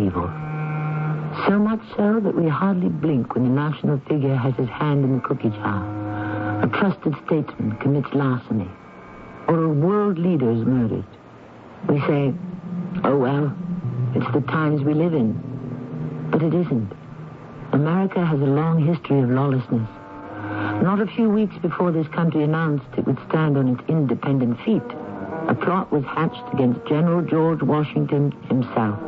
evil. So much so that we hardly blink when the national figure has his hand in the cookie jar, a trusted statesman commits larceny, or a world leader is murdered. We say, oh well, it's the times we live in. But it isn't. America has a long history of lawlessness. Not a few weeks before this country announced it would stand on its independent feet, a plot was hatched against General George Washington himself.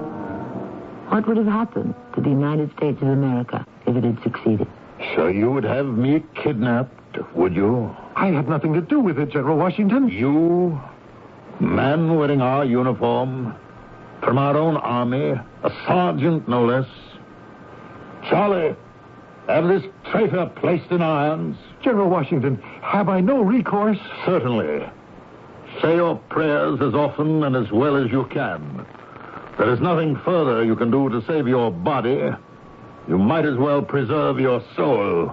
What would have happened to the United States of America if it had succeeded? So you would have me kidnapped, would you? I had nothing to do with it, General Washington. You, man wearing our uniform, from our own army, a sergeant no less. Charlie, have this traitor placed in irons? General Washington, have I no recourse? Certainly. Say your prayers as often and as well as you can. There is nothing further you can do to save your body. You might as well preserve your soul.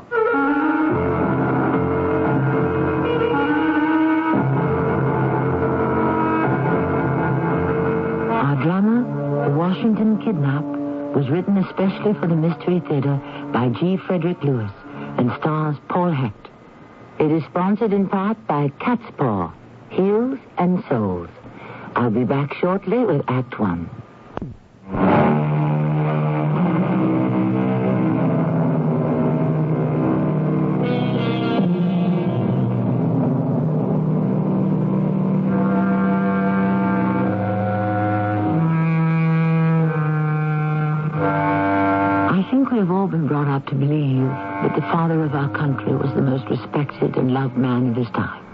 Our drama, The Washington Kidnap, was written especially for the Mystery Theater by G. Frederick Lewis and stars Paul Hecht. It is sponsored in part by Cat's Paw, Heels and Souls. I'll be back shortly with Act One. We have all been brought up to believe that the father of our country was the most respected and loved man of his time.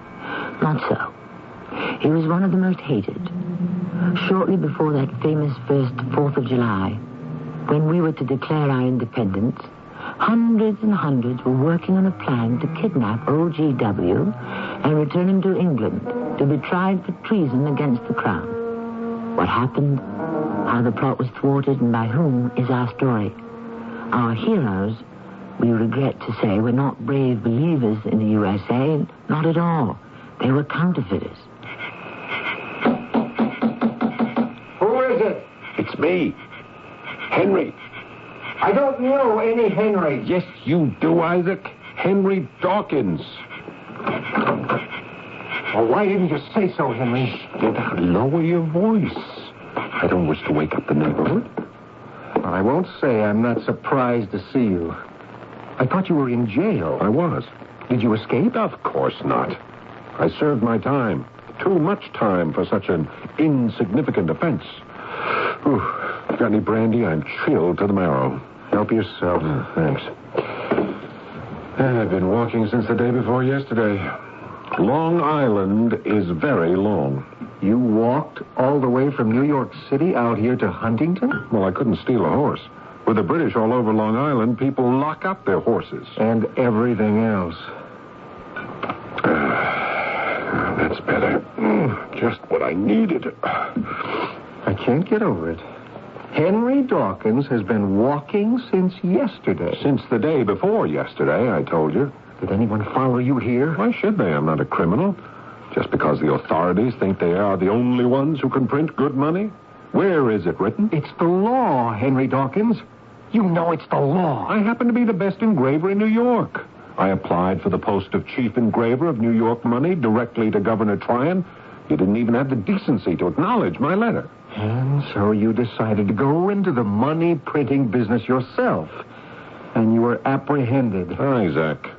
Not so. He was one of the most hated. Shortly before that famous first 4th of July, when we were to declare our independence, hundreds and hundreds were working on a plan to kidnap OGW and return him to England to be tried for treason against the crown. What happened, how the plot was thwarted, and by whom is our story. Our heroes, we regret to say, were not brave believers in the USA. Not at all. They were counterfeiters. Who is it? It's me, Henry. I don't know any Henry. Yes, you do, Isaac. Henry Dawkins. Well, why didn't you say so, Henry? Lower your voice. I don't wish to wake up the neighborhood. I won't say I'm not surprised to see you. I thought you were in jail. I was. Did you escape? Of course not. I served my time. Too much time for such an insignificant offense. Ooh, got any brandy? I'm chilled to the marrow. Help yourself. Thanks. I've been walking since the day before yesterday. Long Island is very long. You walked all the way from New York City out here to Huntington? Well, I couldn't steal a horse. With the British all over Long Island, people lock up their horses. And everything else. That's better. Just what I needed. I can't get over it. Henry Dawkins has been walking since yesterday. Since the day before yesterday, I told you. Did anyone follow you here? Why should they? I'm not a criminal. Just because the authorities think they are the only ones who can print good money? Where is it written? It's the law, Henry Dawkins. You know it's the law. I happen to be the best engraver in New York. I applied for the post of chief engraver of New York money directly to Governor Tryon. He didn't even have the decency to acknowledge my letter. And so you decided to go into the money printing business yourself. And you were apprehended. Isaac,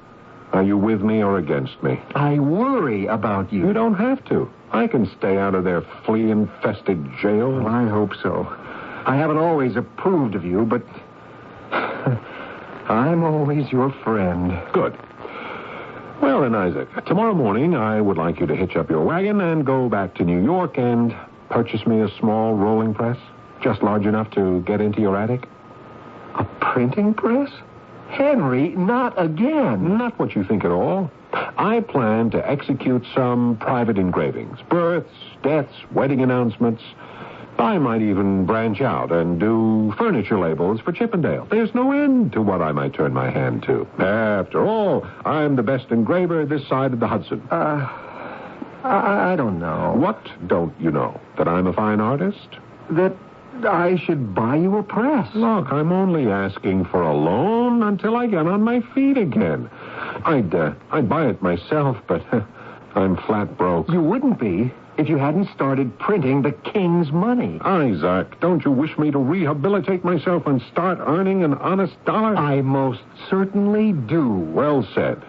are you with me or against me? I worry about you. You don't have to. I can stay out of their flea-infested jail. Well, I hope so. I haven't always approved of you, but I'm always your friend. Good. Well then, Isaac, tomorrow morning I would like you to hitch up your wagon and go back to New York and purchase me a small rolling press, just large enough to get into your attic. A printing press? Henry, not again. Not what you think at all. I plan to execute some private engravings, births, deaths, wedding announcements. I might even branch out and do furniture labels for Chippendale. There's no end to what I might turn my hand to. After all, I'm the best engraver this side of the Hudson. I don't know. What don't you know? That I'm a fine artist? That I should buy you a press. Look, I'm only asking for a loan until I get on my feet again. I'd buy it myself, but I'm flat broke. You wouldn't be if you hadn't started printing the king's money. Isaac, don't you wish me to rehabilitate myself and start earning an honest dollar? I most certainly do. Well said.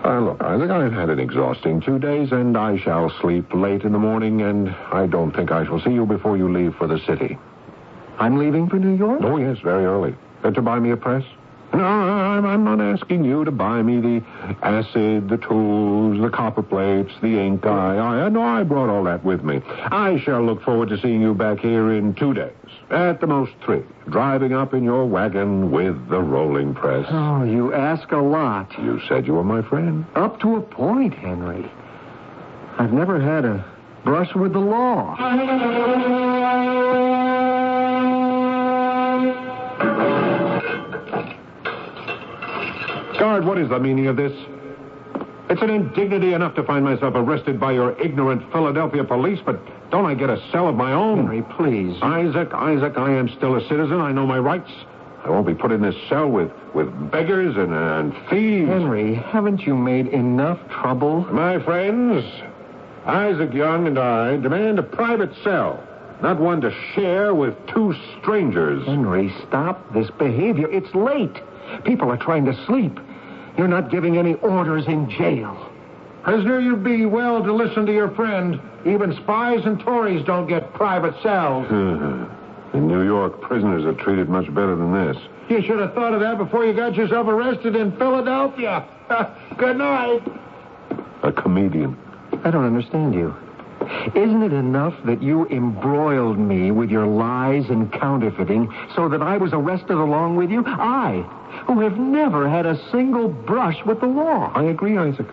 Look, Isaac, I've had an exhausting 2 days, and I shall sleep late in the morning, and I don't think I shall see you before you leave for the city. I'm leaving for New York? Oh, yes, very early. To buy me a press? No, I'm not asking you to buy me the acid, the tools, the copper plates, the ink. I brought all that with me. I shall look forward to seeing you back here in 2 days. At the most 3. Driving up in your wagon with the rolling press. Oh, you ask a lot. You said you were my friend. Up to a point, Henry. I've never had a brush with the law. Guard, what is the meaning of this? It's an indignity enough to find myself arrested by your ignorant Philadelphia police, but don't I get a cell of my own? Henry, please. Isaac, I am still a citizen. I know my rights. I won't be put in this cell with beggars and thieves. Henry, haven't you made enough trouble? My friends, Isaac Young and I demand a private cell, not one to share with 2 strangers. Henry, stop this behavior. It's late. People are trying to sleep. You're not giving any orders in jail. Prisoner, you'd be well to listen to your friend. Even spies and Tories don't get private cells. In New York, prisoners are treated much better than this. You should have thought of that before you got yourself arrested in Philadelphia. Good night. A comedian. I don't understand you. Isn't it enough that you embroiled me with your lies and counterfeiting so that I was arrested along with you? I, who have never had a single brush with the law. I agree, Isaac.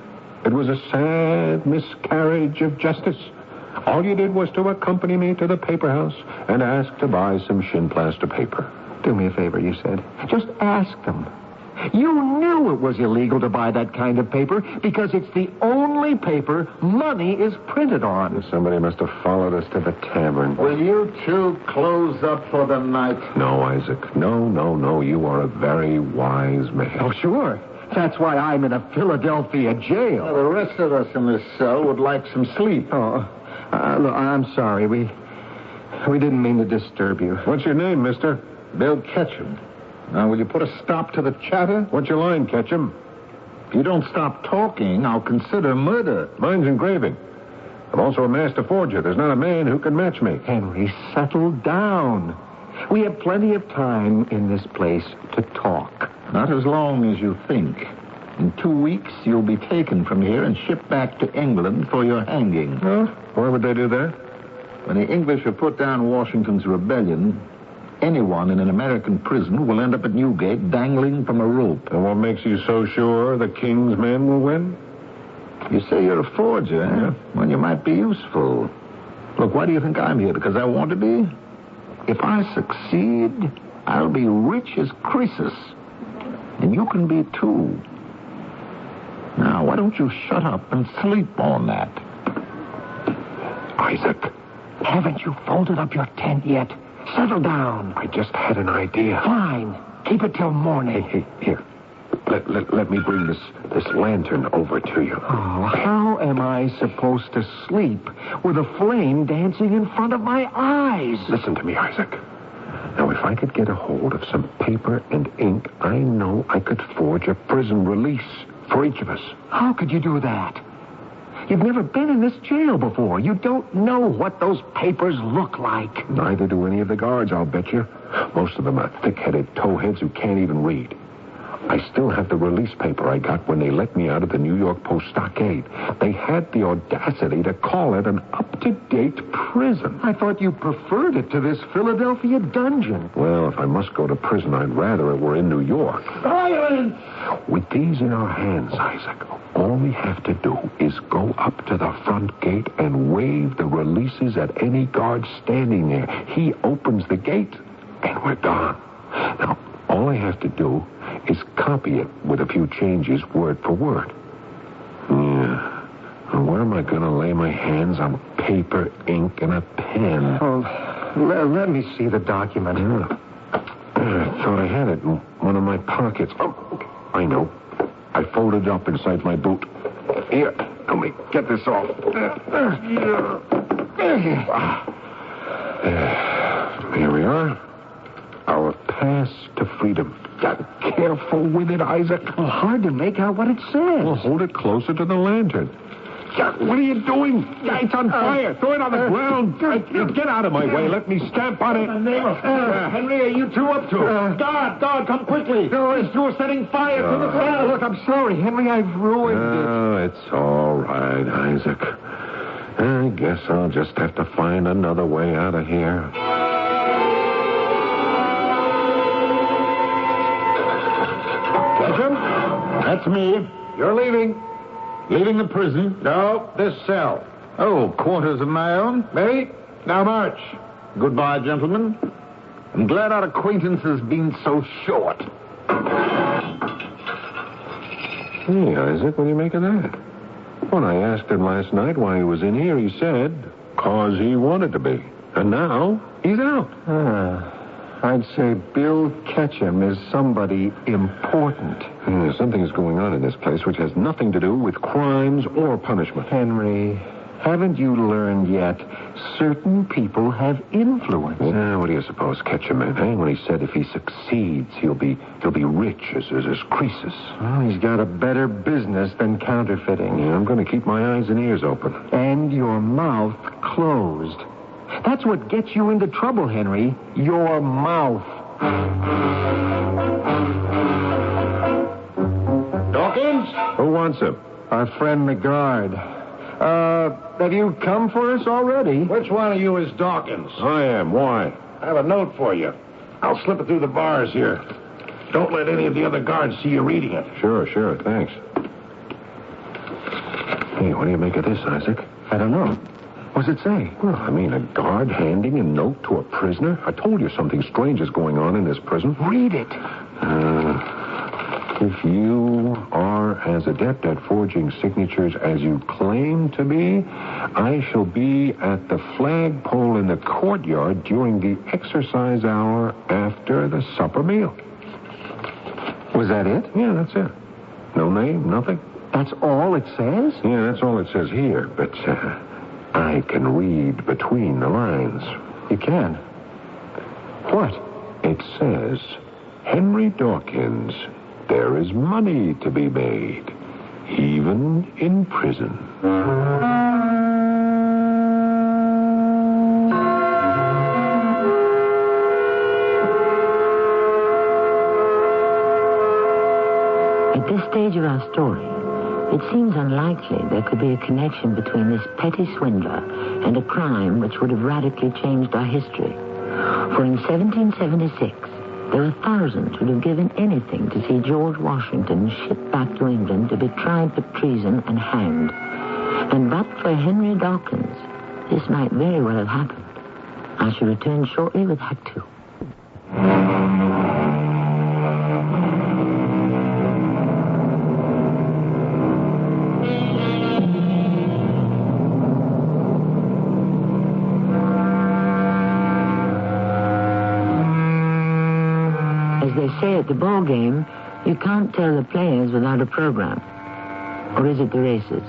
It was a sad miscarriage of justice. All you did was to accompany me to the paper house and ask to buy some shin plaster paper. Do me a favor, you said. Just ask them. You knew it was illegal to buy that kind of paper because it's the only paper money is printed on. Somebody must have followed us to the tavern. Will you 2 close up for the night? No, Isaac. No. You are a very wise man. Oh, sure. That's why I'm in a Philadelphia jail. Well, the rest of us in this cell would like some sleep. Oh, look, I'm sorry. We didn't mean to disturb you. What's your name, mister? Bill Ketchum. Now, will you put a stop to the chatter? What's your line, Ketchum? If you don't stop talking, I'll consider murder. Mine's engraving. I'm also a master forger. There's not a man who can match me. Henry, settle down. We have plenty of time in this place to talk. Not as long as you think. In 2 weeks, you'll be taken from here and shipped back to England for your hanging. Huh? Why would they do that? When the English have put down Washington's rebellion, anyone in an American prison will end up at Newgate dangling from a rope. And what makes you so sure the king's men will win? You say you're a forger, eh? Well, you might be useful. Look, why do you think I'm here? Because I want to be? If I succeed, I'll be rich as Croesus. And you can be, too. Now, why don't you shut up and sleep on that? Isaac. Haven't you folded up your tent yet? Settle down. I just had an idea. Fine. Keep it till morning. Hey, here. Let me bring this lantern over to you. Oh, how am I supposed to sleep with a flame dancing in front of my eyes? Listen to me, Isaac. Now, if I could get a hold of some paper and ink, I know I could forge a prison release for each of us. How could you do that? You've never been in this jail before. You don't know what those papers look like. Neither do any of the guards, I'll bet you. Most of them are thick-headed towheads who can't even read. I still have the release paper I got when they let me out of the New York Post stockade. They had the audacity to call it an up-to-date prison. I thought you preferred it to this Philadelphia dungeon. Well, if I must go to prison, I'd rather it were in New York. Silence! With these in our hands, Isaac, all we have to do is go up to the front gate and wave the releases at any guard standing there. He opens the gate, and we're gone. Now, all I have to do is copy it with a few changes word for word. Yeah. Well, where am I going to lay my hands on paper, ink, and a pen? Oh, Let me see the document. I thought I had it in one of my pockets. Oh, I know. I folded it up inside my boot. Here, let me get this off. Here we are. Our pass to freedom. Careful with it, Isaac. Well, hard to make out what it says. Well, hold it closer to the lantern. What are you doing? It's on fire. Throw it on the ground. Get out of my way. Let me stamp on it. Henry, are you two up to it? Guard, come quickly. No, these two are setting fire to the ground. Look, I'm sorry, Henry. I've ruined it. Oh, it's all right, Isaac. I guess I'll just have to find another way out of here. Ketchum? That's me. You're leaving. Leaving the prison? No, this cell. Oh, quarters of my own? Maybe. Now march. Goodbye, gentlemen. I'm glad our acquaintance has been so short. Hey, Isaac, what do you make of that? When I asked him last night why he was in here, he said, 'cause he wanted to be. And now, he's out. I'd say Bill Ketchum is somebody important. Something is going on in this place which has nothing to do with crimes or punishment. Henry, haven't you learned yet? Certain people have influence. What do you suppose Ketchum meant, eh? When he said if he succeeds, he'll be rich as Croesus. Well, he's got a better business than counterfeiting. Yeah, I'm going to keep my eyes and ears open. And your mouth closed. That's what gets you into trouble, Henry. Your mouth. Dawkins? Who wants him? Our friend the guard. Have you come for us already? Which one of you is Dawkins? I am. Why? I have a note for you. I'll slip it through the bars here. Don't let any of the other guards see you reading it. Sure, thanks. Hey, what do you make of this, Isaac? I don't know. What's it say? Well, I mean, a guard handing a note to a prisoner? I told you something strange is going on in this prison. Read it. If you are as adept at forging signatures as you claim to be, I shall be at the flagpole in the courtyard during the exercise hour after the supper meal. Was that it? Yeah, that's it. No name, nothing. That's all it says? Yeah, that's all it says here, but I can read between the lines. You can? What? It says, Henry Dawkins, there is money to be made, even in prison. At this stage of our story, it seems unlikely there could be a connection between this petty swindler and a crime which would have radically changed our history. For in 1776, there were thousands who would have given anything to see George Washington shipped back to England to be tried for treason and hanged. And but for Henry Dawkins, this might very well have happened. I shall return shortly with Act 2. Say at the ball game, you can't tell the players without a program. Or is it the races?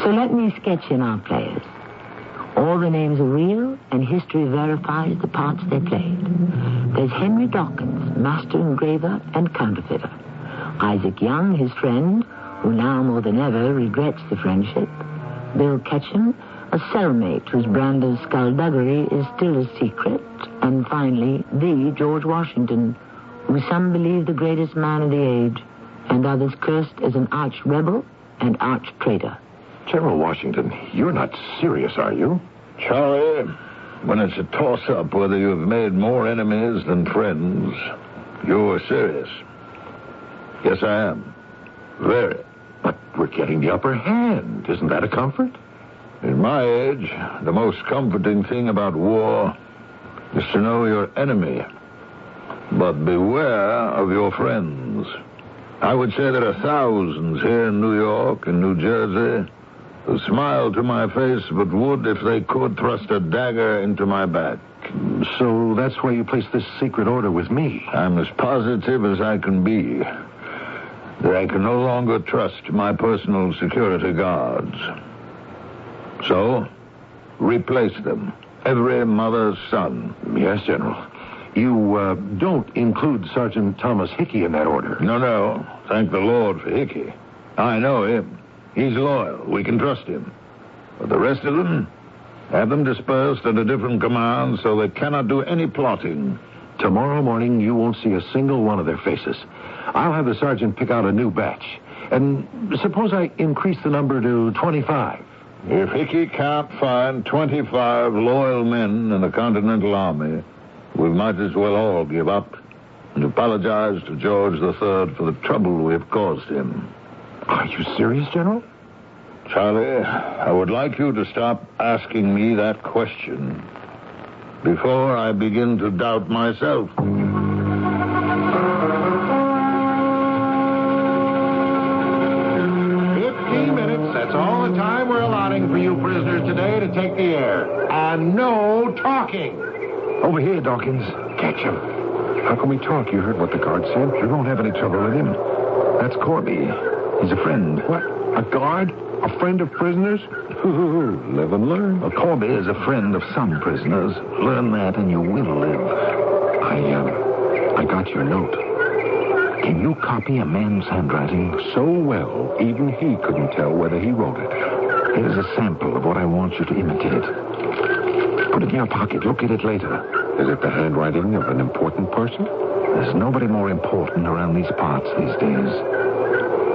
So let me sketch in our players. All the names are real, and history verifies the parts they played. There's Henry Dawkins, master engraver and counterfeiter. Isaac Young, his friend, who now more than ever regrets the friendship. Bill Ketchum, a cellmate whose brand of skullduggery is still a secret. And finally, the George Washington, who some believe the greatest man of the age, and others cursed as an arch-rebel and arch-traitor. General Washington, you're not serious, are you? Charlie, when it's a toss-up whether you've made more enemies than friends, you're serious. Yes, I am. Very. But we're getting the upper hand. Isn't that a comfort? In my age, the most comforting thing about war is to know your enemy. But beware of your friends. I would say there are thousands here in New York and New Jersey who smiled to my face but would, if they could, thrust a dagger into my back. So that's why you placed this secret order with me. I'm as positive as I can be that I can no longer trust my personal security guards. So, replace them. Every mother's son. Yes, General. You don't include Sergeant Thomas Hickey in that order. No. Thank the Lord for Hickey. I know him. He's loyal. We can trust him. But the rest of them, have them dispersed under different commands so they cannot do any plotting. Tomorrow morning, you won't see a single one of their faces. I'll have the sergeant pick out a new batch. And suppose I increase the number to 25. If Hickey can't find 25 loyal men in the Continental Army, we might as well all give up and apologize to George III for the trouble we have caused him. Are you serious, General? Charlie, I would like you to stop asking me that question before I begin to doubt myself. 15 minutes, that's all the time we're allotting for you prisoners today to take the air. And no talking. Over here, Dawkins. Catch him. How can we talk? You heard what the guard said. You won't have any trouble with him. That's Corby. He's a friend. What? A guard? A friend of prisoners? Live and learn. Well, Corby is a friend of some prisoners. Learn that and you will live. I got your note. Can you copy a man's handwriting? So well, even he couldn't tell whether he wrote it. Here's a sample of what I want you to imitate. Put it in your pocket. Look at it later. Is it the handwriting of an important person? There's nobody more important around these parts these days.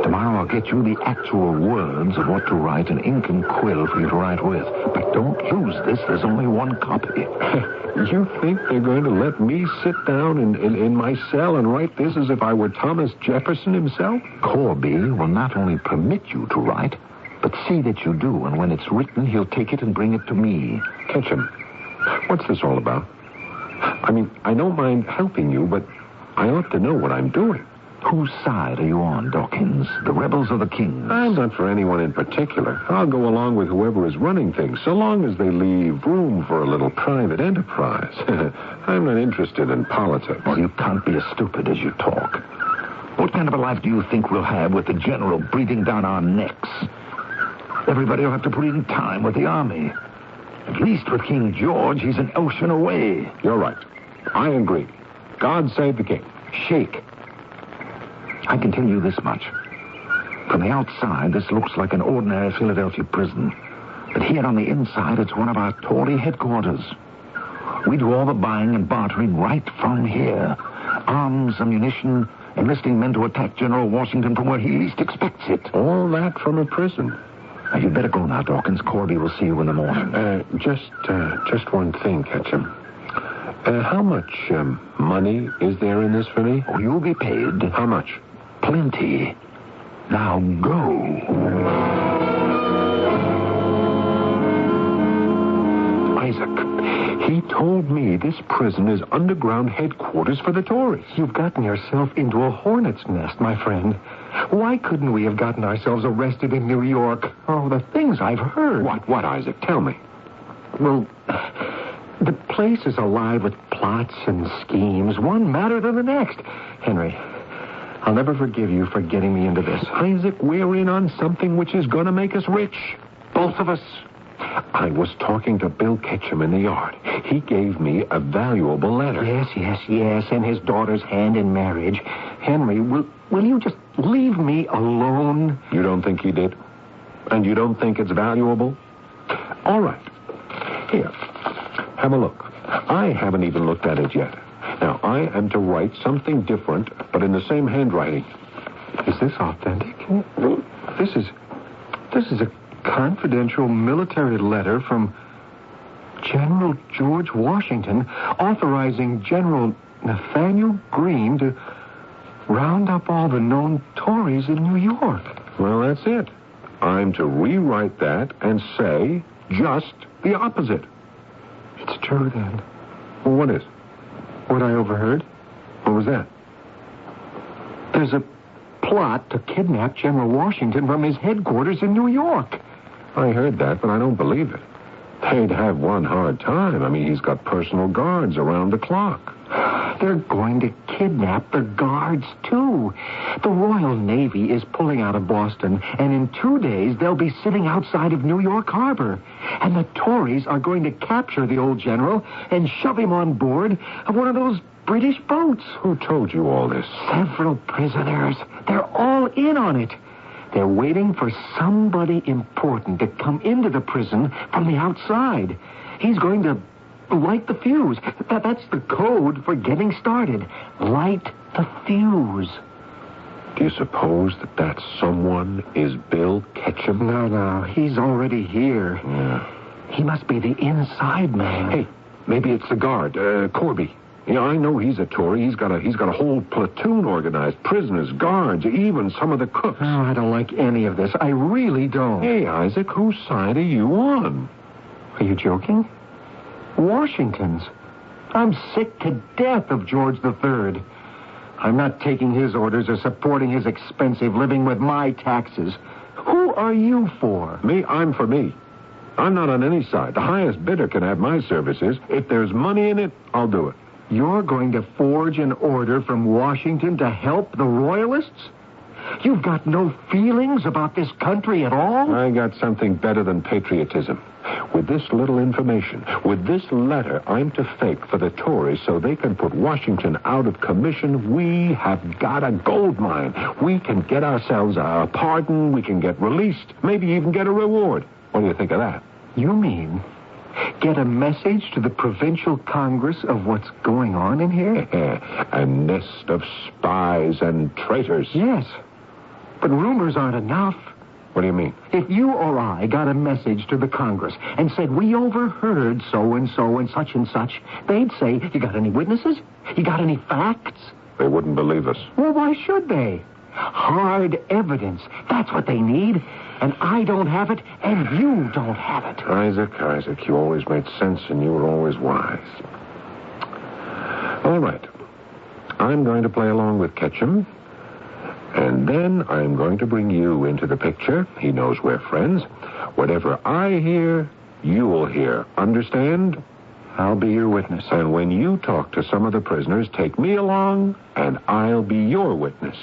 Tomorrow I'll get you the actual words of what to write, an ink and quill for you to write with. But don't lose this. There's only one copy. You think they're going to let me sit down in my cell and write this as if I were Thomas Jefferson himself? Corby will not only permit you to write, but see that you do. And when it's written, he'll take it and bring it to me. Catch him. What's this all about? I mean, I don't mind helping you, but I ought to know what I'm doing. Whose side are you on, Dawkins? The rebels or the kings? I'm not for anyone in particular. I'll go along with whoever is running things, so long as they leave room for a little private enterprise. I'm not interested in politics. Well, you can't be as stupid as you talk. What kind of a life do you think we'll have with the general breathing down our necks? Everybody will have to put in time with the army. At least with King George, he's an ocean away. You're right. I agree. God save the king. Shake. I can tell you this much. From the outside, this looks like an ordinary Philadelphia prison. But here on the inside, it's one of our Tory headquarters. We do all the buying and bartering right from here. Arms, ammunition, enlisting men to attack General Washington from where he least expects it. All that from a prison. Now, you'd better go now, Dawkins. Corby will see you in the morning. Just one thing, Ketchum. How much money is there in this for me? Oh, you'll be paid. How much? Plenty. Now go. Isaac, he told me this prison is underground headquarters for the Tories. You've gotten yourself into a hornet's nest, my friend. Why couldn't we have gotten ourselves arrested in New York? Oh, the things I've heard. What, Isaac? Tell me. Well, the place is alive with plots and schemes, one madder than the next. Henry, I'll never forgive you for getting me into this. Isaac, we're in on something which is going to make us rich. Both of us. I was talking to Bill Ketchum in the yard. He gave me a valuable letter. Yes, and his daughter's hand in marriage. Henry, will you just leave me alone? You don't think he did? And you don't think it's valuable? All right. Here, have a look. I haven't even looked at it yet. Now, I am to write something different, but in the same handwriting. Is this authentic? This is a confidential military letter from General George Washington authorizing General Nathaniel Greene to round up all the known Tories in New York. Well, that's it. I'm to rewrite that and say just the opposite. It's true, then. Well, what is? What I overheard? What was that? There's a plot to kidnap General Washington from his headquarters in New York. I heard that, but I don't believe it. They'd have one hard time. I mean, he's got personal guards around the clock. They're going to kidnap the guards, too. The Royal Navy is pulling out of Boston, and in 2 days they'll be sitting outside of New York Harbor. And the Tories are going to capture the old general and shove him on board of one of those British boats. Who told you all this? Several prisoners. They're all in on it. They're waiting for somebody important to come into the prison from the outside. He's going to light the fuse. That's the code for getting started. Light the fuse. Do you suppose that someone is Bill Ketchum? No. He's already here. Yeah. He must be the inside man. Hey, maybe it's the guard, Corby. You know, I know he's a Tory. He's got a whole platoon organized. Prisoners, guards, even some of the cooks. Oh, I don't like any of this. I really don't. Hey, Isaac, whose side are you on? Are you joking? Washington's. I'm sick to death of George III. I'm not taking his orders or supporting his expensive living with my taxes. Who are you for? Me? I'm for me. I'm not on any side. The highest bidder can have my services. If there's money in it, I'll do it. You're going to forge an order from Washington to help the Royalists? You've got no feelings about this country at all? I got something better than patriotism. With this little information, with this letter I'm to fake for the Tories so they can put Washington out of commission, we have got a gold mine. We can get ourselves a pardon, we can get released, maybe even get a reward. What do you think of that? You mean get a message to the provincial Congress of what's going on in here? A nest of spies and traitors. Yes, but rumors aren't enough. What do you mean? If you or I got a message to the Congress and said, we overheard so-and-so and such, they'd say, you got any witnesses? You got any facts? They wouldn't believe us. Well, why should they? Hard evidence. That's what they need. And I don't have it, and you don't have it. Isaac, you always made sense and you were always wise. All right. I'm going to play along with Ketchum. And then I'm going to bring you into the picture. He knows we're friends. Whatever I hear, you'll hear. Understand? I'll be your witness. And when you talk to some of the prisoners, take me along, and I'll be your witness.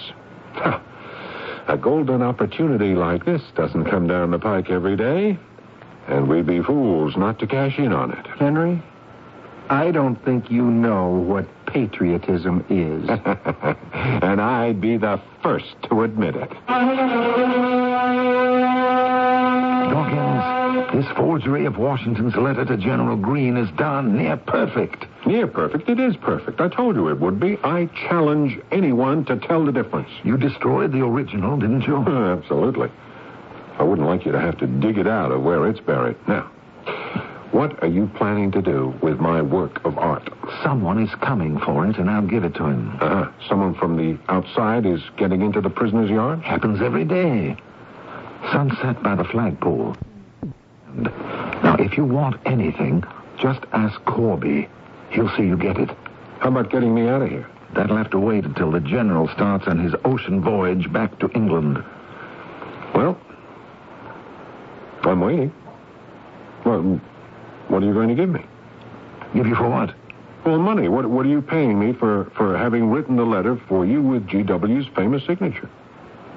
A golden opportunity like this doesn't come down the pike every day, and we'd be fools not to cash in on it. Henry, I don't think you know what patriotism is. And I'd be the first to admit it. Dawkins, this forgery of Washington's letter to General Greene is done near perfect. Near perfect? It is perfect. I told you it would be. I challenge anyone to tell the difference. You destroyed the original, didn't you? Absolutely. I wouldn't like you to have to dig it out of where it's buried. Now, what are you planning to do with my work of art? Someone is coming for it, and I'll give it to him. Someone from the outside is getting into the prisoner's yard? Happens every day. Sunset by the flagpole. Now, if you want anything, just ask Corby. He'll see you get it. How about getting me out of here? That'll have to wait until the general starts on his ocean voyage back to England. Well, I'm waiting. Well, what are you going to give me? Give you for what? Well, money. What are you paying me for having written the letter for you with G.W.'s famous signature?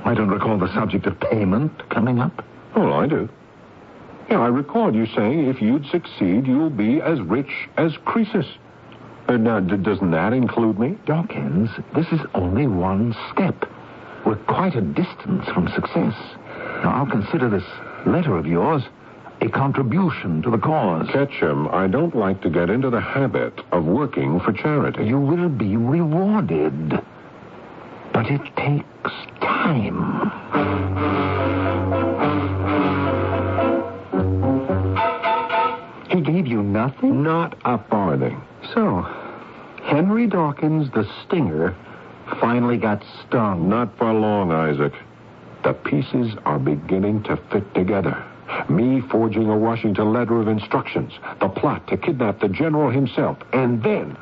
I don't recall the subject of payment coming up. Oh, I do. Yeah, I recall you saying if you'd succeed, you'll be as rich as Croesus. Now, doesn't that include me? Dawkins, this is only one step. We're quite a distance from success. Now, I'll consider this letter of yours a contribution to the cause. Ketchum, I don't like to get into the habit of working for charity. You will be rewarded. But it takes time. He gave you nothing? Not a farthing. So, Henry Dawkins, the stinger, finally got stung. Not for long, Isaac. The pieces are beginning to fit together. Me forging a Washington letter of instructions, the plot to kidnap the general himself, and then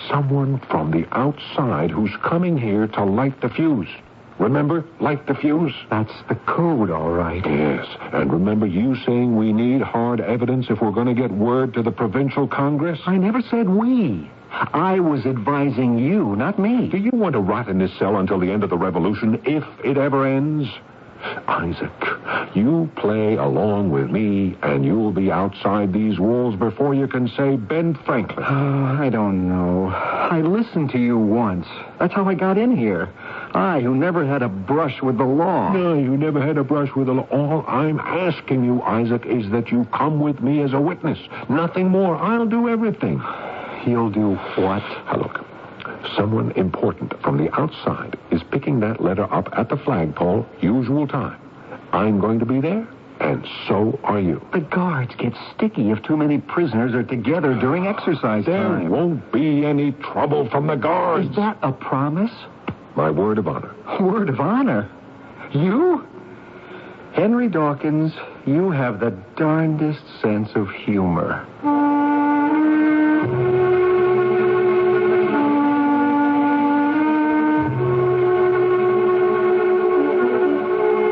someone from the outside who's coming here to light the fuse. Remember? Light the fuse. That's the code, all right. Yes. And remember you saying we need hard evidence if we're going to get word to the provincial Congress? I never said we. I was advising you, not me. Do you want to rot in this cell until the end of the revolution, if it ever ends? Isaac, you play along with me, and you'll be outside these walls before you can say Ben Franklin. I don't know. I listened to you once. That's how I got in here. I, who never had a brush with the law. No, you never had a brush with the law. All I'm asking you, Isaac, is that you come with me as a witness. Nothing more. I'll do everything. You'll do what? Now, look. Someone important from the outside is picking that letter up at the flagpole, usual time. I'm going to be there, and so are you. The guards get sticky if too many prisoners are together during exercise time. There won't be any trouble from the guards. Is that a promise? My word of honor. Word of honor? You? Henry Dawkins, you have the darndest sense of humor.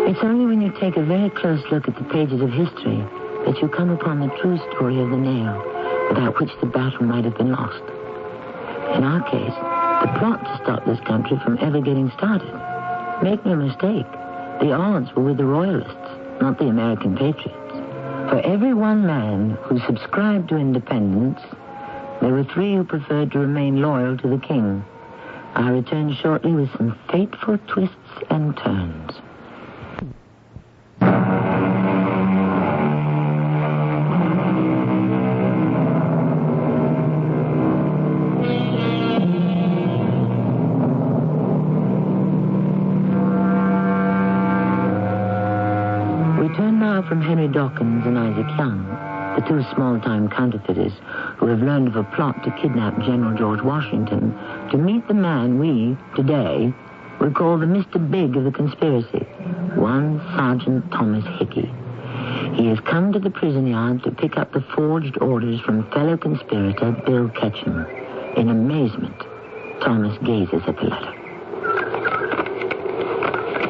It's only when you take a very close look at the pages of history that you come upon the true story of the nail, without which the battle might have been lost. In our case, the plot to stop this country from ever getting started. Make no mistake, the odds were with the Royalists, not the American patriots. For every one man who subscribed to independence, there were 3 who preferred to remain loyal to the king. I'll return shortly with some fateful twists and turns. From Henry Dawkins and Isaac Young, the 2 small-time counterfeiters who have learned of a plot to kidnap General George Washington, to meet the man we, today, would call the Mr. Big of the conspiracy, one Sergeant Thomas Hickey. He has come to the prison yard to pick up the forged orders from fellow conspirator Bill Ketchum. In amazement, Thomas gazes at the letter.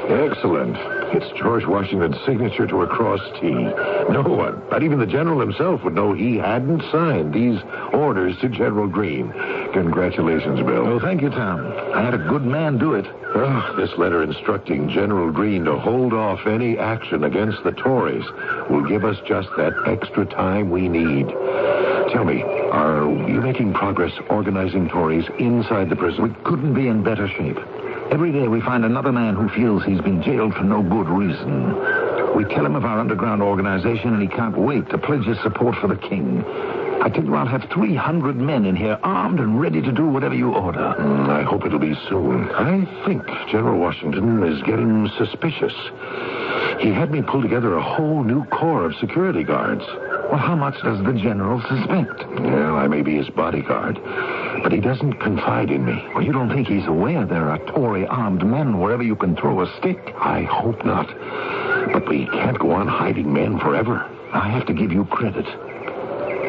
Excellent. It's George Washington's signature to a cross T. No one, not even the general himself, would know he hadn't signed these orders to General Greene. Congratulations, Bill. Oh, thank you, Tom. I had a good man do it. Oh, this letter instructing General Greene to hold off any action against the Tories will give us just that extra time we need. Tell me, are you making progress organizing Tories inside the prison? We couldn't be in better shape. Every day we find another man who feels he's been jailed for no good reason. We tell him of our underground organization, and he can't wait to pledge his support for the king. I tell you, I'll have 300 men in here, armed and ready to do whatever you order. I hope it'll be soon. I think General Washington is getting suspicious. He had me pull together a whole new corps of security guards. Well, how much does the general suspect? Well, I may be his bodyguard, but he doesn't confide in me. Well, you don't think he's aware there are Tory armed men wherever you can throw a stick? I hope not. But we can't go on hiding men forever. I have to give you credit.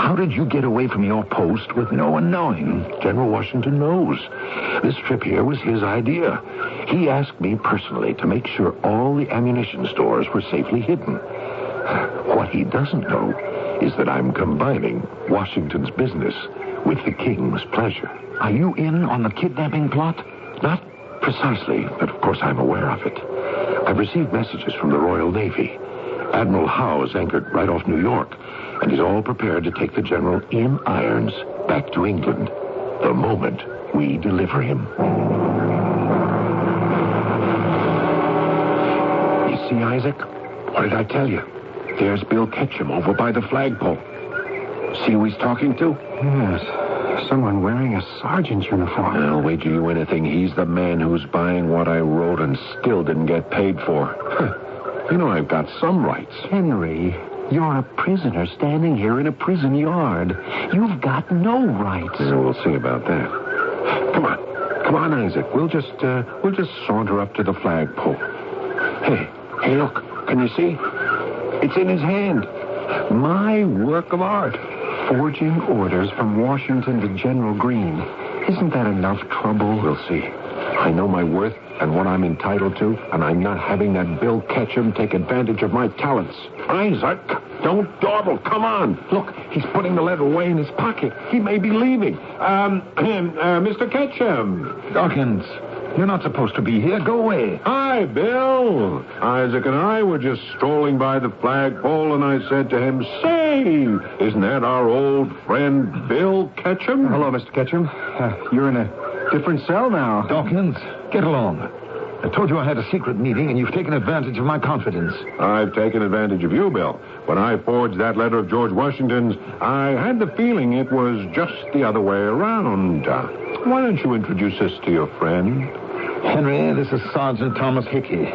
How did you get away from your post with no one knowing? General Washington knows. This trip here was his idea. He asked me personally to make sure all the ammunition stores were safely hidden. What he doesn't know is that I'm combining Washington's business with the king's pleasure. Are you in on the kidnapping plot? Not precisely, but of course I'm aware of it. I've received messages from the Royal Navy. Admiral Howe is anchored right off New York, and he's all prepared to take the general in irons back to England the moment we deliver him. You see, Isaac? What did I tell you? There's Bill Ketchum over by the flagpole. See who he's talking to? Yes, someone wearing a sergeant's uniform. I'll wager you anything he's the man who's buying what I wrote and still didn't get paid for. You know I've got some rights. Henry, you're a prisoner standing here in a prison yard. You've got no rights. Yeah, we'll see about that. Come on, Isaac. We'll just saunter up to the flagpole. Hey, look. Can you see? It's in his hand. My work of art. Forging orders from Washington to General Greene. Isn't that enough trouble? We'll see. I know my worth and what I'm entitled to, and I'm not having that Bill Ketchum take advantage of my talents. Isaac, don't dawdle. Come on. Look, he's putting the letter away in his pocket. He may be leaving. Mr. Ketchum. Dawkins, you're not supposed to be here. Go away. Hi, Bill. Isaac and I were just strolling by the flagpole, and I said to him, "Say, isn't that our old friend Bill Ketchum?" Hello, Mr. Ketchum. You're in a different cell now. Dawkins, get along. I told you I had a secret meeting, and you've taken advantage of my confidence. I've taken advantage of you, Bill. When I forged that letter of George Washington's, I had the feeling it was just the other way around. Why don't you introduce us to your friend? Henry, this is Sergeant Thomas Hickey.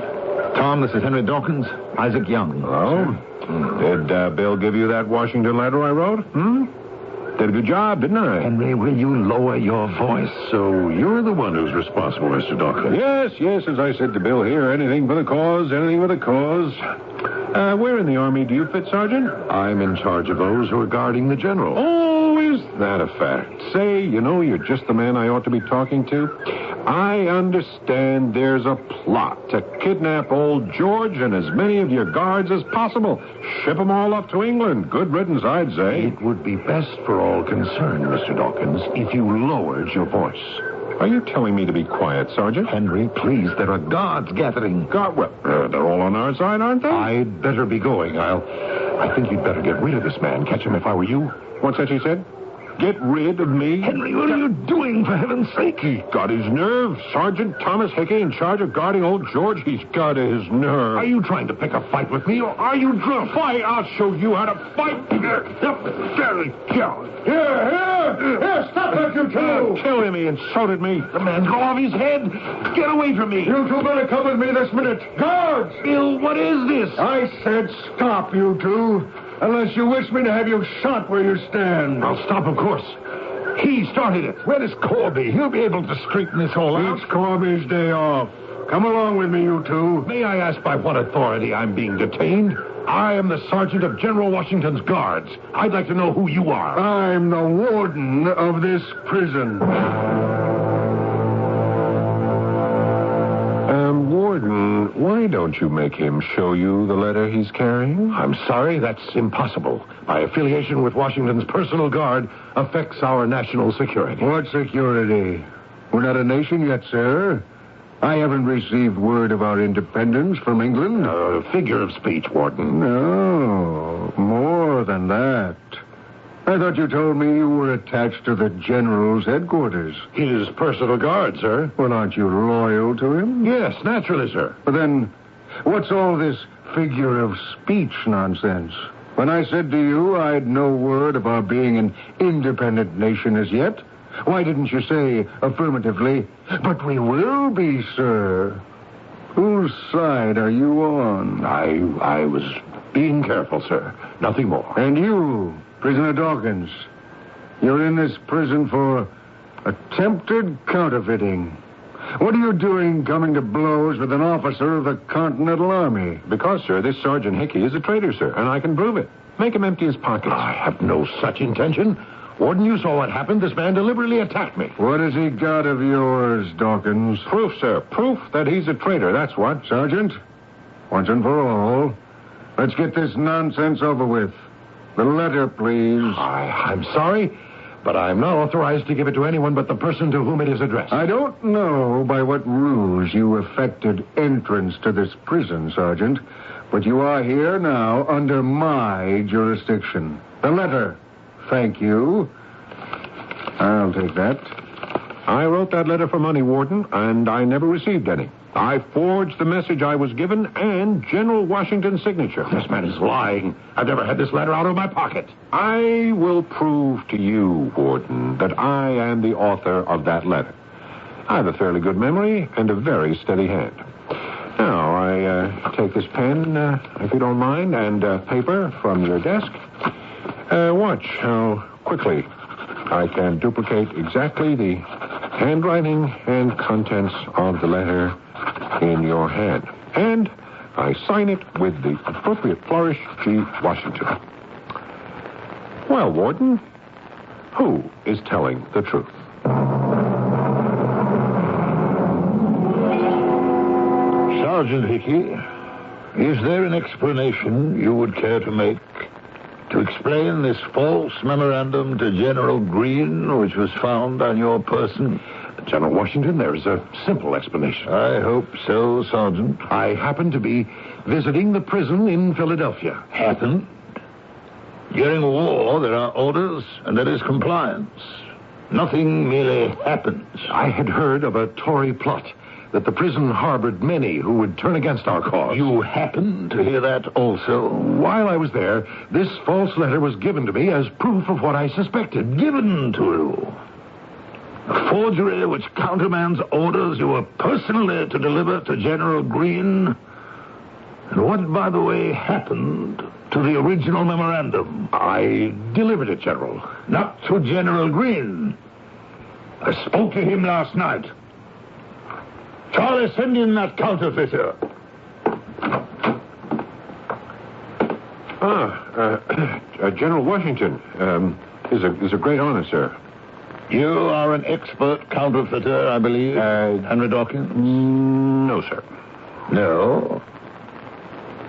Tom, this is Henry Dawkins. Isaac Young. Hello? Did Bill give you that Washington letter I wrote? Did a good job, didn't I? Henry, will you lower your voice? So you're the one who's responsible, Mr. Dawkins. Yes, as I said to Bill here, anything for the cause, anything for the cause. Where in the Army do you fit, Sergeant? I'm in charge of those who are guarding the general. Oh, is that a fact? Say, you're just the man I ought to be talking to. I understand there's a plot to kidnap old George and as many of your guards as possible. Ship them all up to England. Good riddance, I'd say. It would be best for all concerned, Mr. Dawkins, if you lowered your voice. Are you telling me to be quiet, Sergeant? Henry, please, there are guards gathering. Well, they're all on our side, aren't they? I'd better be going. I think you'd better get rid of this man, Ketchum, if I were you. What's that you said? Get rid of me? Henry, what are you doing, for heaven's sake? He's got his nerve. Sergeant Thomas Hickey in charge of guarding old George. He's got his nerve. Are you trying to pick a fight with me, or are you drunk? Fight? I'll show you how to fight. Very coward. Here, stop that, you two. Kill him. He insulted me. The man's go off his head. Get away from me. You two better come with me this minute. Guards! Bill, what is this? I said stop, you two. Unless you wish me to have you shot where you stand. I'll stop, of course. He started it. Where is Corby? He'll be able to straighten this all out. It's Corby's day off. Come along with me, you two. May I ask by what authority I'm being detained? I am the sergeant of General Washington's guards. I'd like to know who you are. I'm the warden of this prison. Warden, why don't you make him show you the letter he's carrying? I'm sorry, that's impossible. My affiliation with Washington's personal guard affects our national security. What security? We're not a nation yet, sir. I haven't received word of our independence from England. Figure of speech, Warden. No, more than that. I thought you told me you were attached to the General's headquarters. His personal guard, sir. Well, aren't you loyal to him? Yes, naturally, sir. But then, what's all this figure of speech nonsense? When I said to you I'd no word of our being an independent nation as yet, why didn't you say affirmatively, "But we will be, sir"? Whose side are you on? I was being careful, sir. Nothing more. And you, Prisoner Dawkins, you're in this prison for attempted counterfeiting. What are you doing coming to blows with an officer of the Continental Army? Because, sir, this Sergeant Hickey is a traitor, sir, and I can prove it. Make him empty his pockets. I have no such intention. Warden, you saw what happened. This man deliberately attacked me. What has he got of yours, Dawkins? Proof, sir. Proof that he's a traitor, that's what. Sergeant, once and for all, let's get this nonsense over with. The letter, please. I'm sorry, but I'm not authorized to give it to anyone but the person to whom it is addressed. I don't know by what ruse you effected entrance to this prison, Sergeant, but you are here now under my jurisdiction. The letter. Thank you. I'll take that. I wrote that letter for money, Warden, and I never received any. I forged the message I was given and General Washington's signature. This man is lying. I've never had this letter out of my pocket. I will prove to you, Warden, that I am the author of that letter. I have a fairly good memory and a very steady hand. Now, I take this pen, if you don't mind, and paper from your desk. Watch how quickly I can duplicate exactly the handwriting and contents of the letter in your hand. And I sign it with the appropriate flourish, G. Washington. Well, Warden, who is telling the truth? Sergeant Hickey, is there an explanation you would care to make to explain this false memorandum to General Greene, which was found on your person? General Washington, there's a simple explanation. I hope so, Sergeant. I happen to be visiting the prison in Philadelphia. Happened? During war, there are orders, and there is compliance. Nothing merely happens. I had heard of a Tory plot that the prison harbored many who would turn against our cause. You happened to hear that also? While I was there, this false letter was given to me as proof of what I suspected. Given to you? A forgery which countermands orders you were personally to deliver to General Greene? And what, by the way, happened to the original memorandum? I delivered it, General. Not to General Greene. I spoke to him last night. Charlie, send in that counterfeiter. General Washington, is a great honor, sir. You are an expert counterfeiter, I believe, Henry Dawkins? No, sir. No?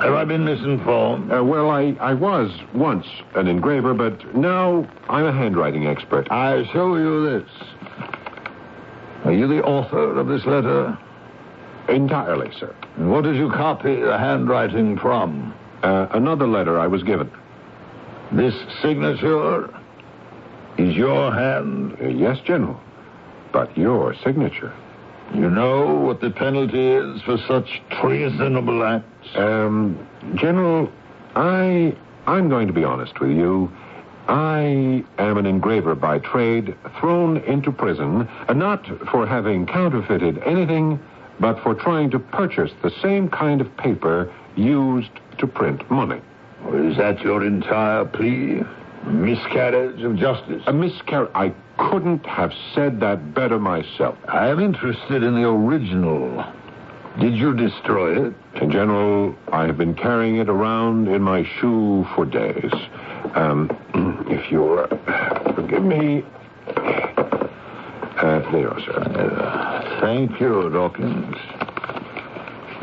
Have I been misinformed? Well, I was once an engraver, but now I'm a handwriting expert. I show you this. Are you the author of this letter? Entirely, sir. And what did you copy the handwriting from? Another letter I was given. This signature is your hand? Yes, General. But your signature. You know what the penalty is for such treasonable acts? General, I'm going to be honest with you. I am an engraver by trade, thrown into prison, not for having counterfeited anything, but for trying to purchase the same kind of paper used to print money. Is that your entire plea? Miscarriage of justice? A miscarriage. I couldn't have said that better myself. I am interested in the original. Did you destroy it? General, I have been carrying it around in my shoe for days. If you'll forgive me. There you are, sir. Thank you, Dawkins.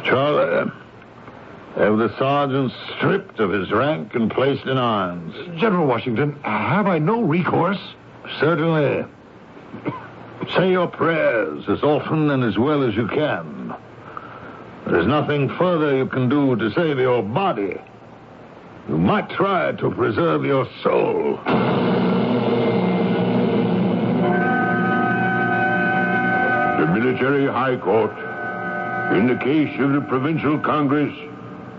Charlie, have the sergeant stripped of his rank and placed in irons. General Washington, have I no recourse? Certainly. Say your prayers as often and as well as you can. There's nothing further you can do to save your body. You might try to preserve your soul. The Military High Court, in the case of the Provincial Congress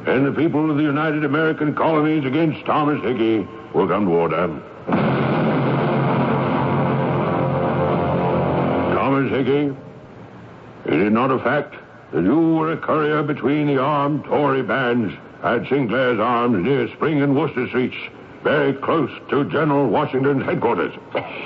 and the people of the United American Colonies against Thomas Hickey, will come to order. Thomas Hickey, is it not a fact that you were a courier between the armed Tory bands at Sinclair's Arms near Spring and Worcester Streets, very close to General Washington's headquarters?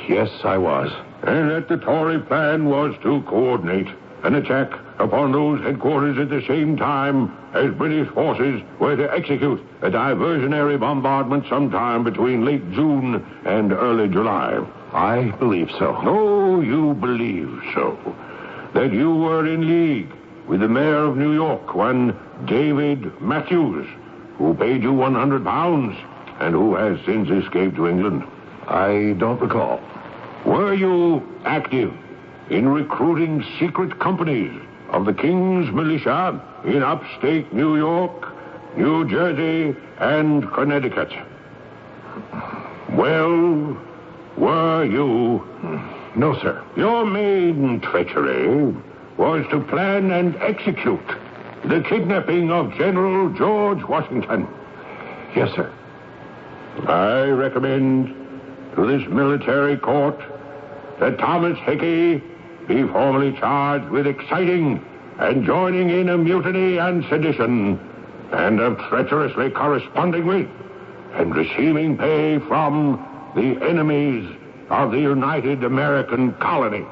Yes, I was. And that the Tory plan was to coordinate an attack upon those headquarters at the same time as British forces were to execute a diversionary bombardment sometime between late June and early July. I believe so. Oh, you believe so. That you were in league with the mayor of New York, one David Matthews, who paid you £100 and who has since escaped to England. I don't recall. Were you active in recruiting secret companies of the King's militia in upstate New York, New Jersey, and Connecticut? Well, were you? No, sir. Your main treachery was to plan and execute the kidnapping of General George Washington. Yes, sir. I recommend to this military court that Thomas Hickey be formally charged with exciting and joining in a mutiny and sedition, and of treacherously corresponding with and receiving pay from the enemies of the United American Colony.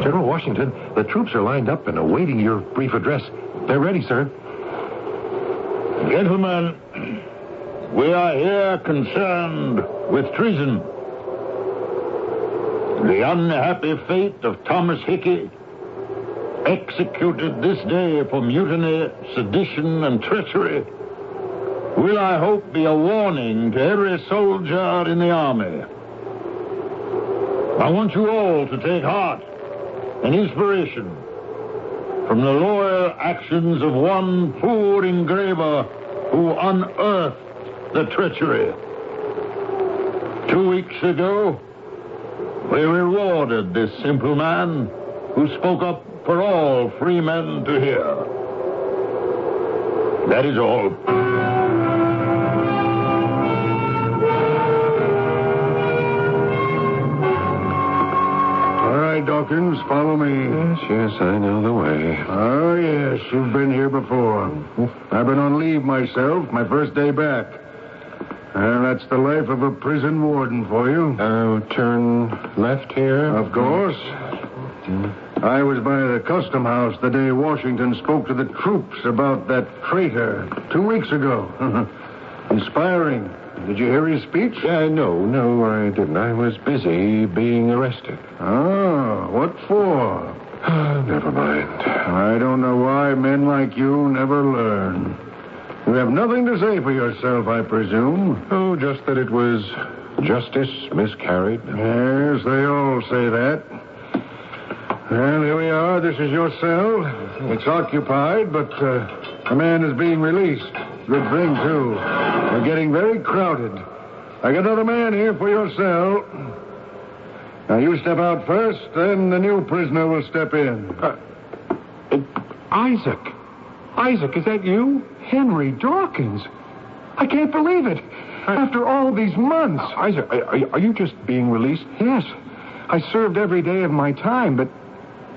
General Washington, the troops are lined up and awaiting your brief address. They're ready, sir. Gentlemen, we are here concerned with treason. The unhappy fate of Thomas Hickey, executed this day for mutiny, sedition, and treachery, will, I hope, be a warning to every soldier in the army. I want you all to take heart and inspiration from the loyal actions of one poor engraver who unearthed the treachery. 2 weeks ago, we rewarded this simple man who spoke up for all free men to hear. That is all. All right, Dawkins, follow me. Yes, I know the way. Oh, yes, you've been here before. I've been on leave myself, my first day back. And that's the life of a prison warden for you. Turn left here? Of course. I was by the custom house the day Washington spoke to the troops about that traitor 2 weeks ago. Inspiring. Did you hear his speech? No, I didn't. I was busy being arrested. Oh, what for? Never mind. I don't know why men like you never learn. You have nothing to say for yourself, I presume. Oh, just that it was justice miscarried. Yes, they all say that. Well, here we are. This is your cell. It's occupied, but a man is being released. Good thing, too. We're getting very crowded. I got another man here for your cell. Now, you step out first, then the new prisoner will step in. Isaac. Isaac, is that you? Henry Dawkins. I can't believe it. After all these months. Isaac, are you just being released? Yes. I served every day of my time, but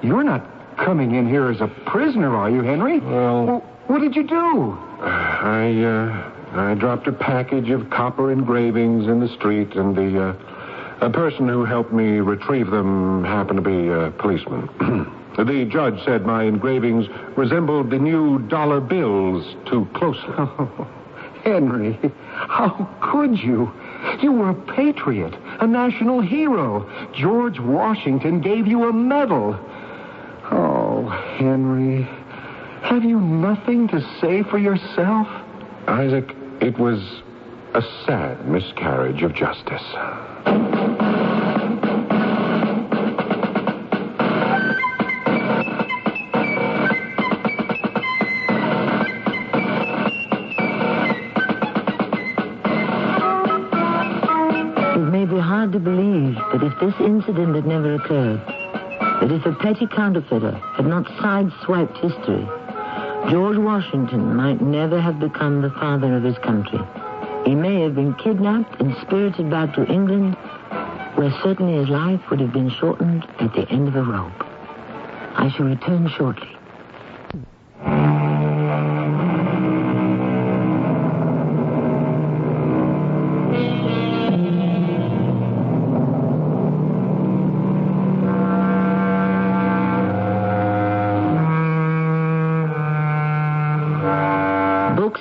you're not coming in here as a prisoner, are you, Henry? Well, what did you do? I dropped a package of copper engravings in the street, and a person who helped me retrieve them happened to be a policeman. The judge said my engravings resembled the new dollar bills too closely. Oh, Henry, how could you? You were a patriot, a national hero. George Washington gave you a medal. Oh, Henry, have you nothing to say for yourself? Isaac, it was a sad miscarriage of justice. Hard to believe that if this incident had never occurred, that if a petty counterfeiter had not sideswiped history, George Washington might never have become the father of his country. He may have been kidnapped and spirited back to England, where certainly his life would have been shortened at the end of a rope. I shall return shortly.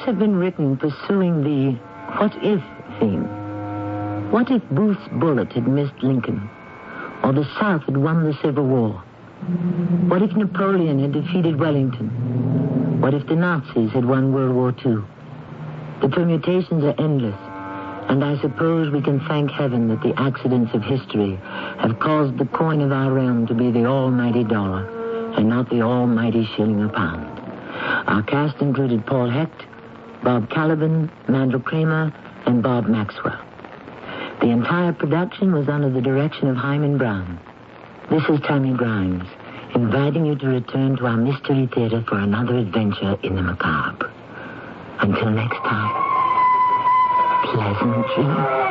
Have been written pursuing the what-if theme. What if Booth's bullet had missed Lincoln? Or the South had won the Civil War? What if Napoleon had defeated Wellington? What if the Nazis had won World War II? The permutations are endless, and I suppose we can thank heaven that the accidents of history have caused the coin of our realm to be the almighty dollar and not the almighty shilling or pound. Our cast included Paul Hecht, Bob Caliban, Mandel Kramer, and Bob Maxwell. The entire production was under the direction of Hyman Brown. This is Tammy Grimes, inviting you to return to our Mystery Theater for another adventure in the macabre. Until next time, pleasant dreams.